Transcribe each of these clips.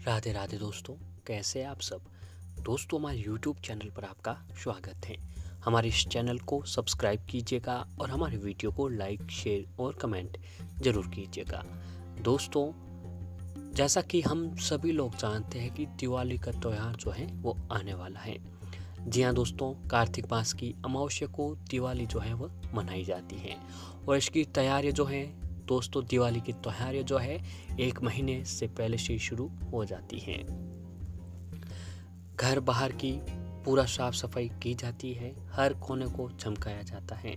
राधे राधे दोस्तों, कैसे हैं आप सब। दोस्तों, हमारे यूट्यूब चैनल पर आपका स्वागत है। हमारे इस चैनल को सब्सक्राइब कीजिएगा और हमारे वीडियो को लाइक, शेयर और कमेंट ज़रूर कीजिएगा। दोस्तों, जैसा कि हम सभी लोग जानते हैं कि दिवाली का त्यौहार जो है वो आने वाला है। जी हाँ दोस्तों, कार्तिक मास की अमावस्या को दिवाली जो है वह मनाई जाती है और इसकी तैयारियां जो हैं दोस्तों, दिवाली की तैयारियां जो है 1 महीने से पहले से शुरू हो जाती हैं। घर बाहर की पूरा साफ सफाई की जाती है, हर कोने को चमकाया जाता है,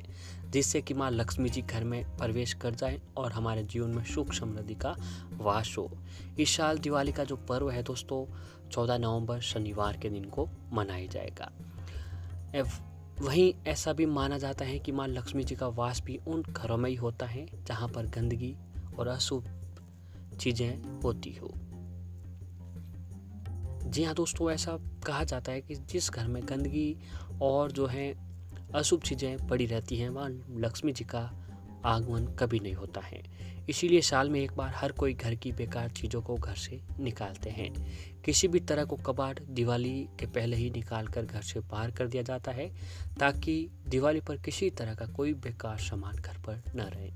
जिससे कि माँ लक्ष्मी जी घर में प्रवेश कर जाए और हमारे जीवन में सुख समृद्धि का वास हो। इस साल दिवाली का जो पर्व है दोस्तों, 14 नवंबर शनिवार के दिन को मनाया जाएगा। वहीं ऐसा भी माना जाता है कि माँ लक्ष्मी जी का वास भी उन घरों में ही होता है जहाँ पर गंदगी और अशुभ चीज़ें होती हो। जी हाँ दोस्तों, ऐसा कहा जाता है कि जिस घर में गंदगी और जो है अशुभ चीज़ें पड़ी रहती हैं, वहाँ लक्ष्मी जी का आगमन कभी नहीं होता है। इसीलिए साल में एक बार हर कोई घर की बेकार चीज़ों को घर से निकालते हैं। किसी भी तरह को कबाड़ दिवाली के पहले ही निकाल कर घर से बाहर कर दिया जाता है, ताकि दिवाली पर किसी तरह का कोई बेकार सामान घर पर न रहे।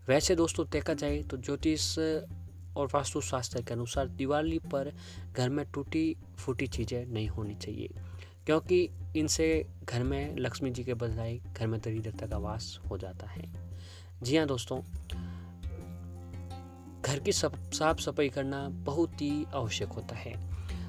वैसे दोस्तों, देखा जाए तो ज्योतिष और वास्तुशास्त्र के अनुसार दिवाली पर घर में टूटी फूटी चीज़ें नहीं होनी चाहिए, क्योंकि इनसे घर में लक्ष्मी जी के बजाय घर में दरिद्रता का वास हो जाता है। जी हाँ दोस्तों, घर की साफ सफाई करना बहुत ही आवश्यक होता है।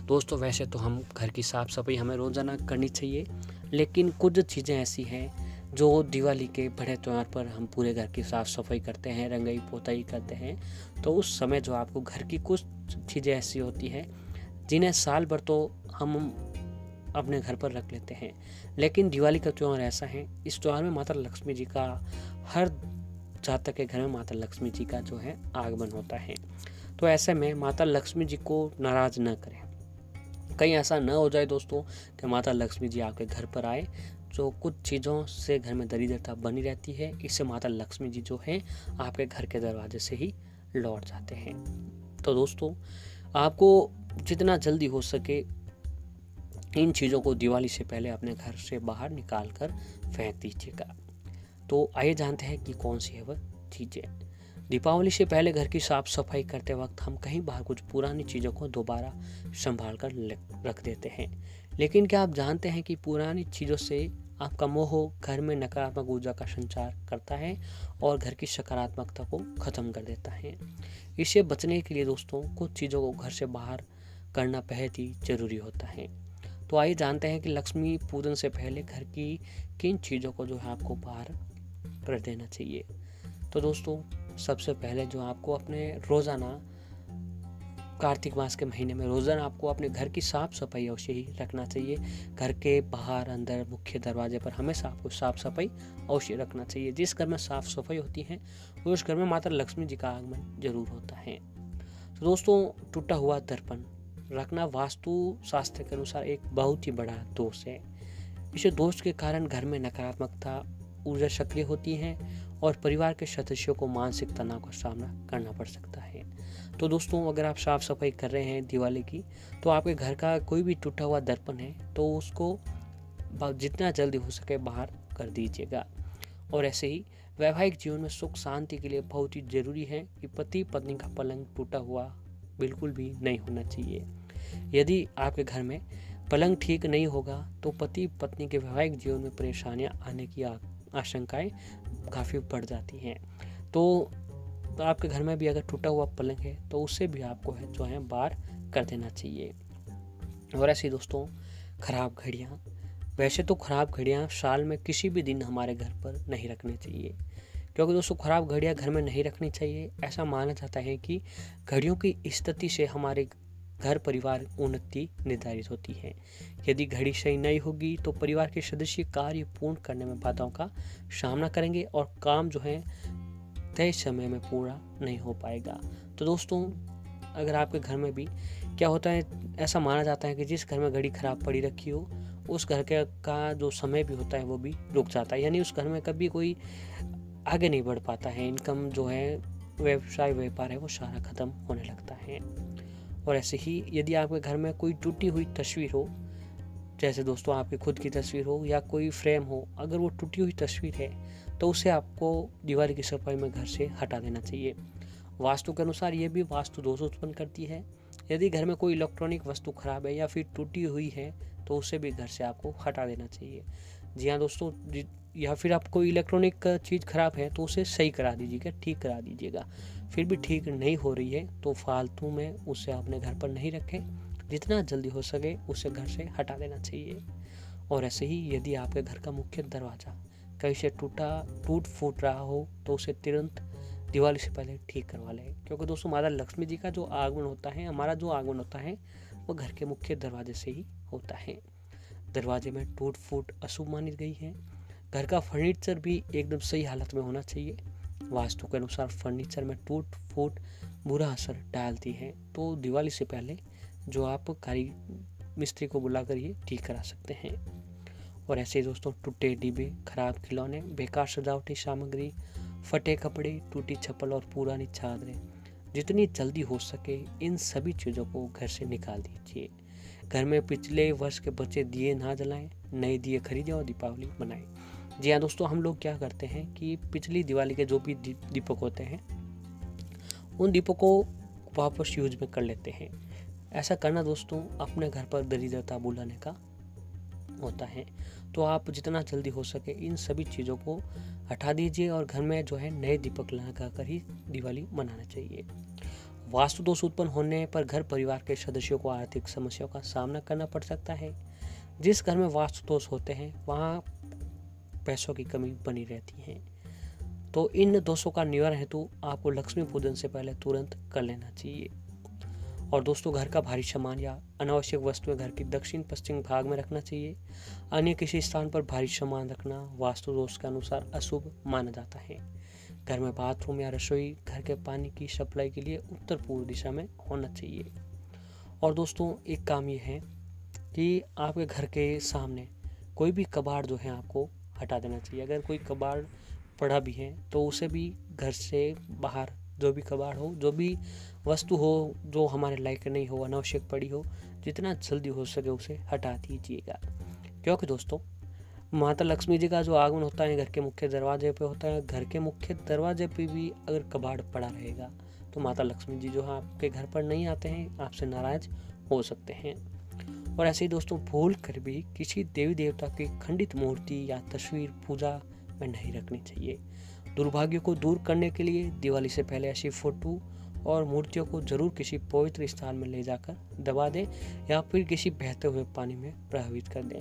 दोस्तों, वैसे तो हम घर की साफ सफाई हमें रोज़ाना करनी चाहिए, लेकिन कुछ चीज़ें ऐसी हैं जो दिवाली के बड़े त्यौहार पर हम पूरे घर की साफ़ सफाई करते हैं, रंगाई पोताई करते हैं, तो उस समय जो आपको घर की कुछ चीज़ें ऐसी होती हैं जिन्हें साल भर तो हम अपने घर पर रख लेते हैं, लेकिन दिवाली का त्यौहार ऐसा है, इस त्यौहार में माता लक्ष्मी जी का, हर जातक के घर में माता लक्ष्मी जी का जो है आगमन होता है। तो ऐसे में माता लक्ष्मी जी को नाराज़ न करें। कहीं ऐसा न हो जाए दोस्तों कि माता लक्ष्मी जी आपके घर पर आए, जो कुछ चीज़ों से घर में दरिद्रता बनी रहती है, इससे माता लक्ष्मी जी जो है आपके घर के दरवाजे से ही लौट जाते हैं। तो दोस्तों, आपको जितना जल्दी हो सके इन चीज़ों को दिवाली से पहले अपने घर से बाहर निकाल कर फेंक दीजिएगा। तो आइए जानते हैं कि कौन सी है वह चीज़ें। दीपावली से पहले घर की साफ सफाई करते वक्त हम कहीं बाहर कुछ पुरानी चीज़ों को दोबारा संभाल कर रख देते हैं, लेकिन क्या आप जानते हैं कि पुरानी चीज़ों से आपका मोह घर में नकारात्मक ऊर्जा का संचार करता है और घर की सकारात्मकता को ख़त्म कर देता है। इससे बचने के लिए दोस्तों कुछ चीज़ों को घर से बाहर करना बेहद ही ज़रूरी होता है। तो आइए जानते हैं कि लक्ष्मी पूजन से पहले घर की किन चीज़ों को जो है आपको बाहर कर देना चाहिए। तो दोस्तों, सबसे पहले जो आपको अपने रोज़ाना कार्तिक मास के महीने में रोज़ाना आपको अपने घर की साफ़ सफाई अवश्य ही रखना चाहिए। घर के बाहर, अंदर, मुख्य दरवाजे पर हमेशा आपको साफ़ सफाई अवश्य रखना चाहिए। जिस घर में साफ़ सफाई होती है उस घर में माता लक्ष्मी जी का आगमन जरूर होता है। तो दोस्तों, टूटा हुआ दर्पण रखना वास्तु शास्त्र के अनुसार एक बहुत ही बड़ा दोष है। इस दोष के कारण घर में नकारात्मकता ऊर्जा सक्रिय होती है और परिवार के सदस्यों को मानसिक तनाव का सामना करना पड़ सकता है। तो दोस्तों, अगर आप साफ सफाई कर रहे हैं दिवाली की, तो आपके घर का कोई भी टूटा हुआ दर्पण है तो उसको जितना जल्दी हो सके बाहर कर दीजिएगा। और ऐसे ही वैवाहिक जीवन में सुख शांति के लिए बहुत ही जरूरी है कि पति पत्नी का पलंग टूटा हुआ बिल्कुल भी नहीं होना चाहिए। यदि आपके घर में पलंग ठीक नहीं होगा तो पति पत्नी के वैवाहिक जीवन में परेशानियां आने की आशंकाएं काफ़ी बढ़ जाती हैं। तो आपके घर में भी अगर टूटा हुआ पलंग है तो उससे भी आपको जो है बाहर कर देना चाहिए। और ऐसे दोस्तों, खराब घड़ियाँ, वैसे तो खराब घड़ियाँ साल में किसी भी दिन हमारे घर पर नहीं रखनी चाहिए, क्योंकि दोस्तों खराब घड़ियाँ घर में नहीं रखनी चाहिए। ऐसा माना जाता है कि घड़ियों की स्थिति से हमारे घर परिवार उन्नति निर्धारित होती है। यदि घड़ी सही नहीं होगी तो परिवार के सदस्य कार्य पूर्ण करने में बाधाओं का सामना करेंगे और काम जो है तय समय में पूरा नहीं हो पाएगा। तो दोस्तों, अगर आपके घर में भी क्या होता है, ऐसा माना जाता है कि जिस घर में घड़ी खराब पड़ी रखी हो उस घर का जो समय भी होता है वो भी रुक जाता है, यानी उस घर में कभी कोई आगे नहीं बढ़ पाता है। इनकम जो है, व्यवसाय व्यापार है, वो सारा खत्म होने लगता है। और ऐसे ही यदि आपके घर में कोई टूटी हुई तस्वीर हो, जैसे दोस्तों आपकी खुद की तस्वीर हो या कोई फ्रेम हो, अगर वो टूटी हुई तस्वीर है तो उसे आपको दिवाली की सफाई में घर से हटा देना चाहिए। वास्तु के अनुसार ये भी वास्तु दोष उत्पन्न करती है। यदि घर में कोई इलेक्ट्रॉनिक वस्तु खराब है या फिर टूटी हुई है तो उसे भी घर से आपको हटा देना चाहिए। जी हाँ दोस्तों, या फिर आप कोई इलेक्ट्रॉनिक चीज़ खराब है तो उसे सही करा दीजिएगा, ठीक करा दीजिएगा। फिर भी ठीक नहीं हो रही है तो फालतू में उसे अपने घर पर नहीं रखें, जितना जल्दी हो सके उसे घर से हटा देना चाहिए। और ऐसे ही यदि आपके घर का मुख्य दरवाज़ा कहीं से टूट फूट रहा हो तो उसे तुरंत दिवाली से पहले ठीक करवा लें, क्योंकि दोस्तों माता लक्ष्मी जी का जो आगमन होता है, हमारा जो आगमन होता है वो घर के मुख्य दरवाजे से ही होता है। दरवाजे में टूट फूट अशुभ मानी गई है। घर का फर्नीचर भी एकदम सही हालत में होना चाहिए। वास्तु के अनुसार फर्नीचर में टूट फूट बुरा असर डालती है, तो दिवाली से पहले जो आप मिस्त्री को बुलाकर ये ठीक करा सकते हैं। और ऐसे ही दोस्तों टूटे डिब्बे, खराब खिलौने, बेकार सजावटी सामग्री, फटे कपड़े, टूटी चप्पल और पुरानी चादरें, जितनी जल्दी हो सके इन सभी चीज़ों को घर से निकाल दीजिए। घर में पिछले वर्ष के बचे दिए ना जलाएं, नए दिए खरीदें और दीपावली मनाएं। जी हाँ दोस्तों, हम लोग क्या करते हैं कि पिछली दिवाली के जो भी दीपक होते हैं उन दीपों को वापस यूज में कर लेते हैं। ऐसा करना दोस्तों अपने घर पर दरिद्रता बुलाने का होता है। तो आप जितना जल्दी हो सके इन सभी चीज़ों को हटा दीजिए और घर में जो है नए दीपक लगा कर ही दिवाली मनाना चाहिए। वास्तु दोष उत्पन्न होने पर घर परिवार के सदस्यों को आर्थिक समस्याओं का सामना करना पड़ सकता है। जिस घर में वास्तु दोष होते हैं वहाँ पैसों की कमी बनी रहती है। तो इन दोषों का निवारण हेतु आपको लक्ष्मी पूजन से पहले तुरंत कर लेना चाहिए। और दोस्तों घर का भारी सामान या अनावश्यक वस्तुएं घर के दक्षिण पश्चिम भाग में रखना चाहिए। अन्य किसी स्थान पर भारी सामान रखना वास्तु दोष के अनुसार अशुभ माना जाता है। घर में बाथरूम या रसोई घर के पानी की सप्लाई के लिए उत्तर पूर्व दिशा में होना चाहिए। और दोस्तों एक काम ये है कि आपके घर के सामने कोई भी कबाड़ जो है आपको हटा देना चाहिए। अगर कोई कबाड़ पड़ा भी है तो उसे भी घर से बाहर, जो भी कबाड़ हो, जो भी वस्तु हो जो हमारे लायक नहीं हो, अनावश्यक पड़ी हो, जितना जल्दी हो सके उसे हटा दीजिएगा। क्योंकि दोस्तों माता लक्ष्मी जी का जो आगमन होता है घर के मुख्य दरवाजे पे होता है। घर के मुख्य दरवाजे पे भी अगर कबाड़ पड़ा रहेगा तो माता लक्ष्मी जी जो है आपके घर पर नहीं आते हैं, आपसे नाराज हो सकते हैं। और ऐसे ही दोस्तों भूल कर भी किसी देवी देवता की खंडित मूर्ति या तस्वीर पूजा में नहीं रखनी चाहिए। दुर्भाग्य को दूर करने के लिए दिवाली से पहले ऐसी फोटो और मूर्तियों को जरूर किसी पवित्र स्थान में ले जाकर दबा दें या फिर किसी बहते हुए पानी में प्रभावित कर दें।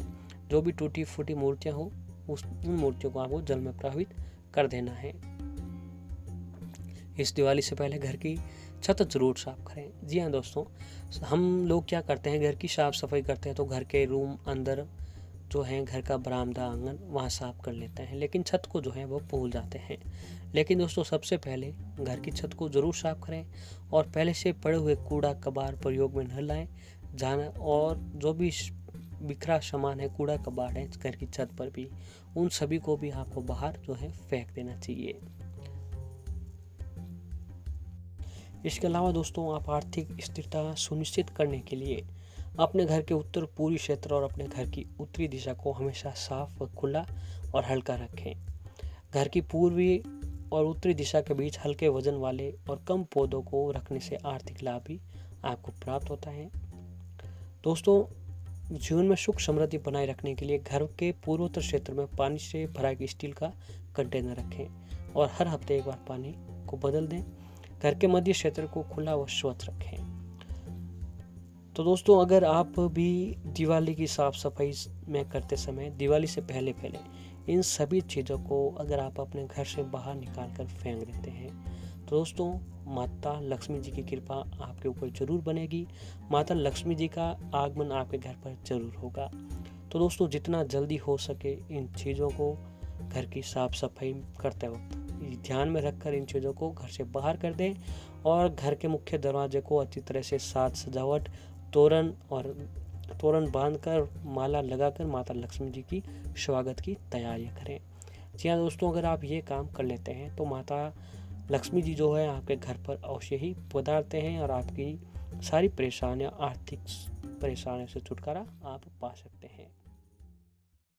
जो भी टूटी फूटी मूर्तियां हो उन मूर्तियों को आपको जल में प्रभावित कर देना है। इस दिवाली से पहले घर की छत जरूर साफ करें। जी हाँ दोस्तों, हम लोग क्या करते हैं, घर की साफ सफाई करते हैं तो घर के रूम अंदर जो है, घर का बरामदा आंगन वहाँ साफ कर लेते हैं, लेकिन छत को जो है वो भूल जाते हैं। लेकिन दोस्तों सबसे पहले घर की छत को ज़रूर साफ करें और पहले से पड़े हुए कूड़ा कबाड़ प्रयोग में न लाएं जाना, और जो भी बिखरा सामान है, कूड़ा कबाड़ है घर की छत पर भी, उन सभी को भी आपको बाहर जो है फेंक देना चाहिए। इसके अलावा दोस्तों आप आर्थिक स्थिरता सुनिश्चित करने के लिए अपने घर के उत्तर पूर्वी क्षेत्र और अपने घर की उत्तरी दिशा को हमेशा साफ व खुला और हल्का रखें। घर की पूर्वी और उत्तरी दिशा के बीच हल्के वजन वाले और कम पौधों को रखने से आर्थिक लाभ भी आपको प्राप्त होता है। दोस्तों जीवन में सुख समृद्धि बनाए रखने के लिए घर के पूर्वोत्तर क्षेत्र में पानी से भरा एक स्टील का कंटेनर रखें और हर हफ्ते एक बार पानी को बदल दें। घर के मध्य क्षेत्र को खुला व स्वच्छ रखें। तो दोस्तों अगर आप भी दिवाली की साफ सफाई में करते समय दिवाली से पहले इन सभी चीज़ों को अगर आप अपने घर से बाहर निकाल कर फेंक देते हैं तो दोस्तों माता लक्ष्मी जी की कृपा आपके ऊपर जरूर बनेगी। माता लक्ष्मी जी का आगमन आपके घर पर जरूर होगा। तो दोस्तों जितना जल्दी हो सके इन चीज़ों को घर की साफ सफाई करते वक्त ध्यान में रखकर इन चीज़ों को घर से बाहर कर दें और घर के मुख्य दरवाजे को अच्छी तरह से साज सजावट, तोरण बांधकर, माला लगाकर माता लक्ष्मी जी की स्वागत की तैयारियां करें। जी हाँ दोस्तों, अगर आप ये काम कर लेते हैं तो माता लक्ष्मी जी जो है आपके घर पर अवश्य ही पधारते हैं और आपकी सारी परेशानियां, आर्थिक परेशानियों से छुटकारा आप पा सकते हैं।